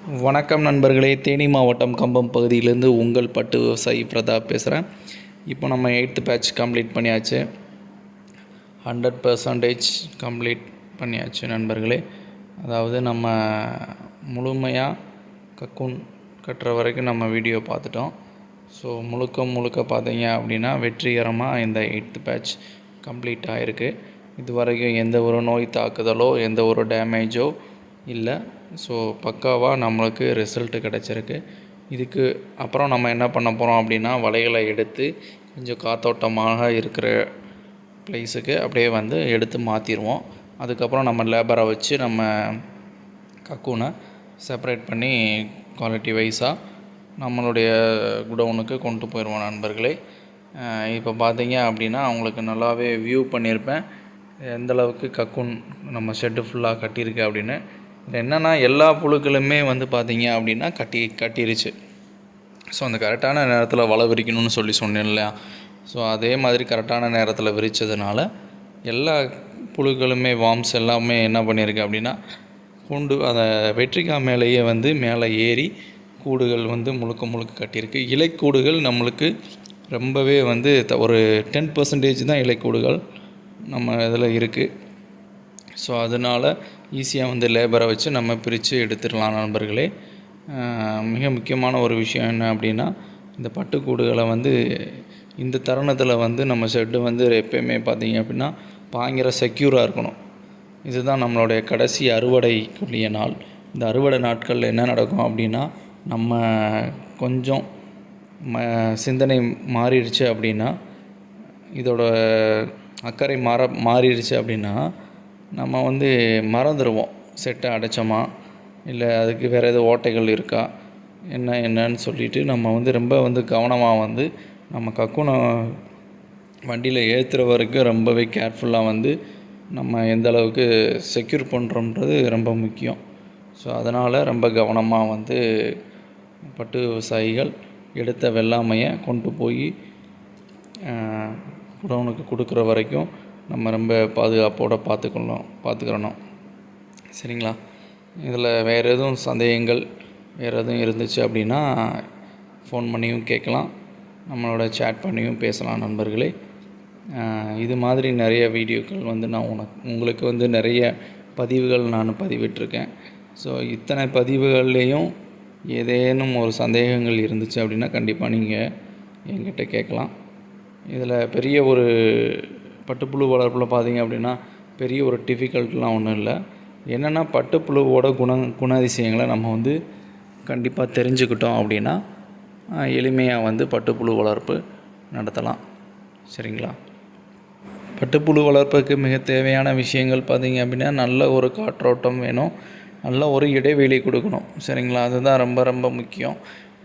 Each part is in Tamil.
வணக்கம் நண்பர்களே, தேனி மாவட்டம் கம்பம் பகுதியிலேருந்து உங்கள் பட்டு விவசாயி பிரதாப் பேசுகிறேன். இப்போ நம்ம 8th பேட்ச் கம்ப்ளீட் பண்ணியாச்சு. 100% கம்ப்ளீட் பண்ணியாச்சு நண்பர்களே. அதாவது நம்ம முழுமையாக கக்கூன் கட்டுற வரைக்கும் நம்ம வீடியோ பார்த்துட்டோம். ஸோ முழுக்க பார்த்தீங்க அப்படின்னா வெற்றிகரமாக இந்த 8th பேட்ச் கம்ப்ளீட் ஆகிருக்கு. இது வரைக்கும் எந்த ஒரு நோய் தாக்குதலோ எந்த ஒரு டேமேஜோ இல்லை. ஸோ பக்காவாக நம்மளுக்கு ரிசல்ட்டு கிடச்சிருக்கு. இதுக்கு அப்புறம் நம்ம என்ன பண்ண போகிறோம் அப்படின்னா, வலைகளை எடுத்து கொஞ்சம் காத்தோட்டமாக இருக்கிற ப்ளேஸுக்கு அப்படியே வந்து எடுத்து மாற்றிடுவோம். அதுக்கப்புறம் நம்ம லேபரை வச்சு நம்ம கக்கூனை செப்பரேட் பண்ணி குவாலிட்டி வைஸாக நம்மளுடைய குடவுனுக்கு கொண்டு போயிடுவோம் நண்பர்களே. இப்போ பார்த்தீங்க அப்படின்னா அவங்களுக்கு நல்லாவே வியூ பண்ணியிருப்பேன் எந்தளவுக்கு கக்கூன் நம்ம ஷெட்டு ஃபுல்லாக கட்டியிருக்கு அப்படின்னு. இது என்னென்னா எல்லா புழுக்களுமே வந்து பார்த்திங்க அப்படின்னா கட்டிருச்சு. ஸோ அந்த கரெக்டான நேரத்தில் வலை விரிக்கணும்னு சொன்னேன் இல்லையா. ஸோ அதே மாதிரி கரெக்டான நேரத்தில் விரித்ததுனால எல்லா புழுக்களுமே வார்ம்ஸ் எல்லாமே என்ன பண்ணியிருக்கு அப்படின்னா அந்த வெற்றிக்காய் மேலேயே வந்து மேலே ஏறி கூடுகள் வந்து முழுக்க கட்டியிருக்கு. இலைக்கூடுகள் நம்மளுக்கு ரொம்பவே வந்து ஒரு 10% தான் இலைக்கூடுகள் நம்ம இதில் இருக்குது. ஸோ அதனால் ஈஸியாக வந்து லேபரை வச்சு நம்ம பிரித்து எடுத்துடலாம் நண்பர்களே. மிக முக்கியமான ஒரு விஷயம் என்ன அப்படின்னா, இந்த பட்டுக்கூடுகளை வந்து இந்த தருணத்தில் வந்து நம்ம ஷெட்டு வந்து எப்போயுமே பார்த்திங்க அப்படின்னா பயங்கர செக்யூராக இருக்கணும். இதுதான் நம்மளுடைய கடைசி அறுவடைக்குரிய நாள். இந்த அறுவடை நாட்களில் என்ன நடக்கும் அப்படின்னா, நம்ம கொஞ்சம் சிந்தனை மாறிடுச்சு அப்படின்னா, இதோட அக்கறை மாறிடுச்சு அப்படின்னா நம்ம வந்து மறந்துடுவோம். செட்டை அடைச்சோமா இல்லை அதுக்கு வேறு எதுவும் ஓட்டைகள் இருக்கா என்னன்னு சொல்லிவிட்டு நம்ம வந்து ரொம்ப வந்து கவனமாக வந்து நம்ம கக்கூனை வண்டியில் ஏற்றுற வரைக்கும் ரொம்பவே கேர்ஃபுல்லாக வந்து நம்ம எந்த அளவுக்கு செக்யூர் பண்ணுறோன்றது ரொம்ப முக்கியம். ஸோ அதனால் ரொம்ப கவனமாக வந்து பட்டு விவசாயிகள் எடுத்த வெள்ளாமையை கொண்டு போய் குடோனுக்கு கொடுக்குற வரைக்கும் நம்ம ரொம்ப பாதுகாப்போடு பார்த்துக்கிறணும். சரிங்களா. இதில் வேறு எதுவும் சந்தேகங்கள் வேறு எதுவும் இருந்துச்சு அப்படின்னா ஃபோன் பண்ணியும் கேட்கலாம், நம்மளோட சேட் பண்ணியும் பேசலாம் நண்பர்களே. இது மாதிரி நிறைய வீடியோக்கள் வந்து நான் உங்களுக்கு வந்து நிறைய பதிவுகள் நான் பதிவிட்டிருக்கேன். ஸோ இத்தனை பதிவுகள்லேயும் ஏதேனும் ஒரு சந்தேகங்கள் இருந்துச்சு அப்படின்னா கண்டிப்பாக நீங்கள் என்கிட்ட கேட்கலாம். இதில் பெரிய ஒரு பட்டுப்புழு வளர்ப்பில் பார்த்திங்க அப்படின்னா பெரிய ஒரு டிஃபிகல்ட்லாம் ஒன்றும் இல்லை. என்னென்னா பட்டுப்புழுவோட குணாதிசயங்களை நம்ம வந்து கண்டிப்பாக தெரிஞ்சுக்கிட்டோம் அப்படின்னா எளிமையாக வந்து பட்டுப்புழு வளர்ப்பு நடத்தலாம். சரிங்களா. பட்டுப்புழு வளர்ப்புக்கு மிக தேவையான விஷயங்கள் பார்த்திங்க அப்படின்னா நல்ல ஒரு காற்றோட்டம் வேணும், நல்ல ஒரு இடைவெளி கொடுக்கணும். சரிங்களா. அதுதான் ரொம்ப முக்கியம்.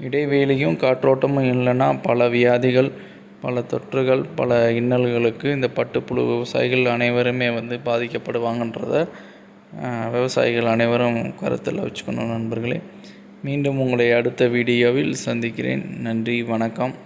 இடைவெளியும் காற்றோட்டமும் இல்லைன்னா பல வியாதிகள், பல தொற்றுகள், பல இன்னல்களுக்கு இந்த பட்டுப்புழு விவசாயிகள் அனைவருமே வந்து பாதிக்கப்படுவாங்கன்றத விவசாயிகள் அனைவரும் கருத்தில் வச்சுக்கணும் நண்பர்களே. மீண்டும் உங்களை அடுத்த வீடியோவில் சந்திக்கிறேன். நன்றி, வணக்கம்.